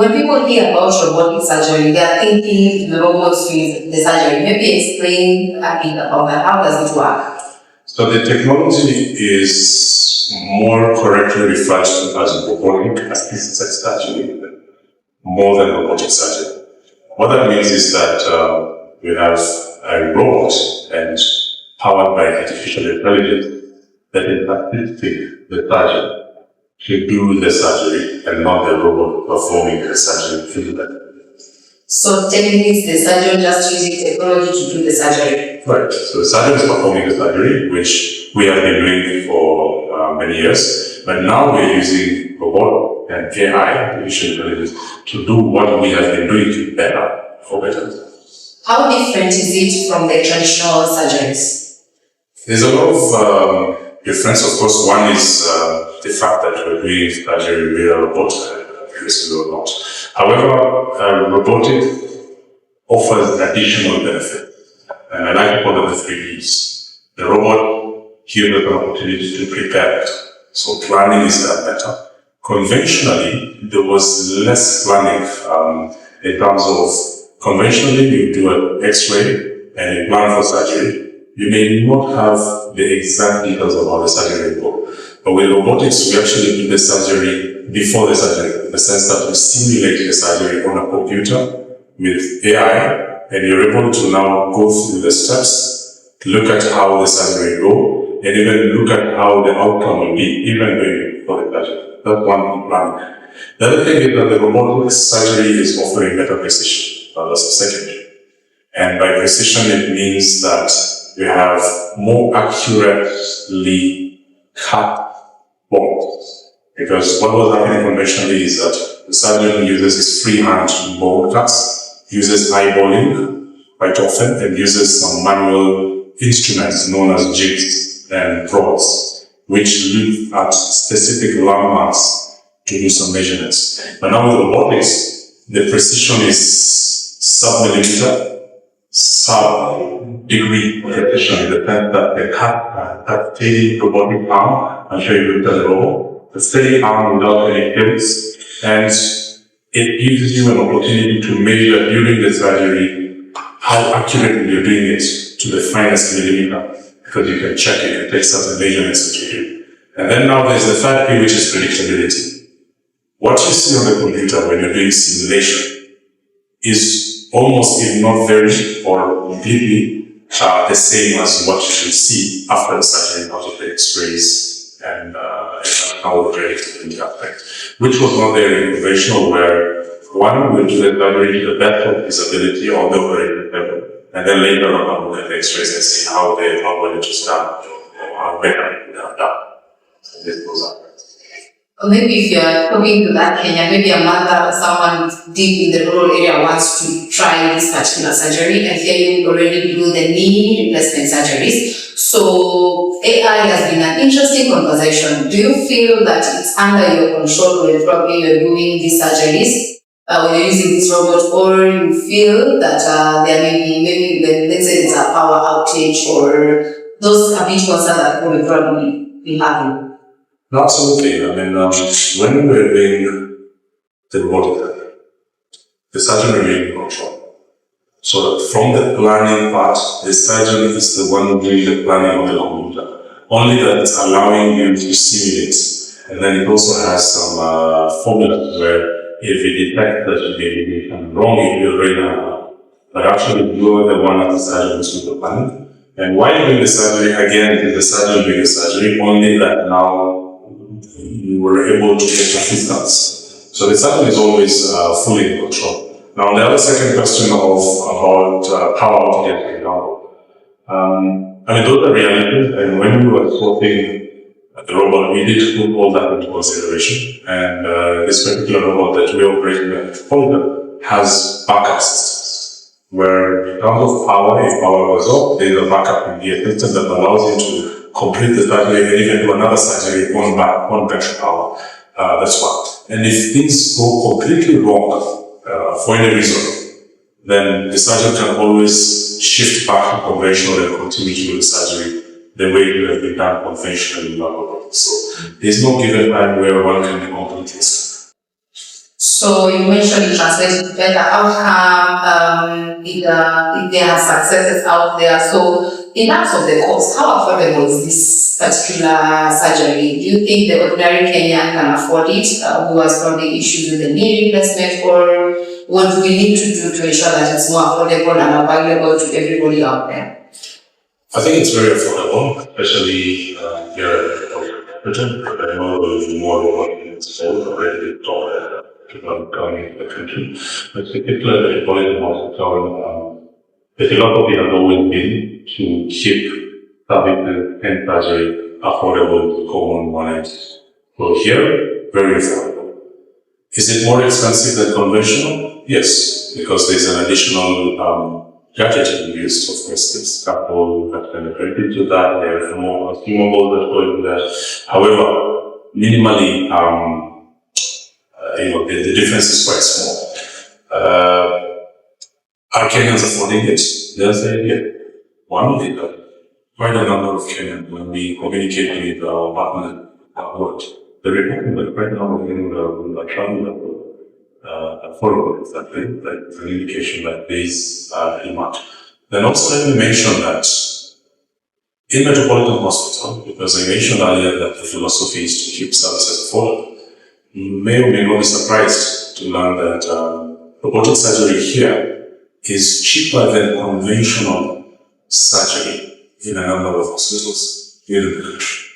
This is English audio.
When people hear about robotic surgery, they are thinking the robots with the surgery. Maybe explain a bit about that. How does it work? So the technology is more correctly referred to as robotic-assisted surgery, more than robotic surgery. What that means is that we have a robot and powered by artificial intelligence that is assisting the surgeon to do the surgery and not the robot performing the surgery physically. So technically, the surgeon just using technology to do the surgery. Right. So the surgeon is performing the surgery, which we have been doing for many years, but now we're using robot and AI, artificial intelligence, to do what we have been doing better, for better. How different is it from the traditional surgeries? There's a lot of difference. Of course, one is the fact that we're doing surgery with a robot, previously we were not. However, robotic offers additional benefits, and I like to call them the 3 Ps. The robot gives us an opportunity to prepare it, so planning is done better. Conventionally, there was less planning in terms of conventionally you do an X-ray and you plan for surgery. You may not have the exact details of how the surgery will go. But with robotics, we actually do the surgery before the surgery, in the sense that we simulate the surgery on a computer with AI, and you're able to now go through the steps, look at how the surgery will go, and even look at how the outcome will be, even before the surgery. That's one plan. The other thing is that the robotic surgery is offering better precision. That's the second. And by precision, it means that we have more accurately cut bones. Because what was happening conventionally is that the surgeon uses his freehand bone cuts, uses eyeballing quite often, and uses some manual instruments known as jigs and rods, which look at specific landmarks to do some measurements. But now with robotics, the precision is sub-millimeter, sub-degree precision in the sense that the cut steady robotic arm, I'm sure you looked at the robot, the steady arm without any pivots, and it gives you an opportunity to measure during the surgery how accurately you're doing it to the finest millimeter, because you can check it, you can take certain measurements that you do. And then now there's the third P, which is predictability. What you see on the computer when you're doing simulation is almost, if not very or completely, the same as what you should see after the surgery out of the X-rays and how the predictability aspect, which was not there in conventional, where one will do the surgery to the best of his ability on the operating level, and then later on I'll look at the X-rays and see how well it was done or how better it was done. So this goes up. Or maybe if you're talking to that Kenya, maybe a mother or someone deep in the rural area wants to try this particular surgery, and here you already do the knee replacement surgeries. So AI has been an interesting conversation. Do you feel that it's under your control when probably you're doing these surgeries, when you're using this robot, or you feel that there may be, maybe let's say it's a power outage, or those are bit concerns that we will probably be having? Absolutely. I mean, when we're doing the robotic, the surgeon remains in control. So from the planning part, the surgeon is the one doing the planning on the computer. Only that it's allowing you to simulate. And then it also has some formulas where if it detects that you may be something wrong, it will already know. But actually, you are the one that the surgeon is doing the planning. And while you're doing the surgery, again, it is the surgeon doing the surgery, only that now you were able to get assistance. So the surgeon is always fully in control. Now, the other second question about power outages, for example. I mean, those are realities, and when we were sorting the robot, we did put all that into consideration. And this particular robot that we operate in Metropolitan has backup systems, where in terms of power, if power goes off, there is a backup in the system that allows you to complete the surgery and even do another surgery on battery power. That's one. And if things go completely wrong for any reason, then the surgeon can always shift back to conventional and continue to do the surgery the way it has been done conventionally. So there's no given time where one can be completely safe. So you mentioned it translates to better outcome, if there are successes out there. So in terms of the cost, how affordable is this particular surgery? Do you think the ordinary Kenyan can afford it, who has probably issues with the knee replacement, or what do we need to do to ensure that it's more affordable and available to everybody out there? I think it's very affordable, especially here at Metropolitan Hospital. I know there is more robotic installed already people coming into the country. But particularly at Metropolitan Hospital, the philosophy has always been to keep services and surgery affordable to common minds. So here, very affordable. Is it more expensive than conventional? Yes, because there's an additional gadget used, of course, there's couple that penetrated to that, there's more consumables that go in there. However, minimally, the difference is quite small. Are Kenyans affording it? The answer is yeah. One of quite a number of Kenyans, when we communicate with our partners abroad, the report that quite a number of Kenyans are traveling affordable, exactly. That's an indication that there is demand. Then also let me mention that in Metropolitan Hospital, because I mentioned earlier that the philosophy is to keep services affordable, you may or may not be surprised to learn that robotic surgery here is cheaper than conventional surgery in a number of hospitals here in the country.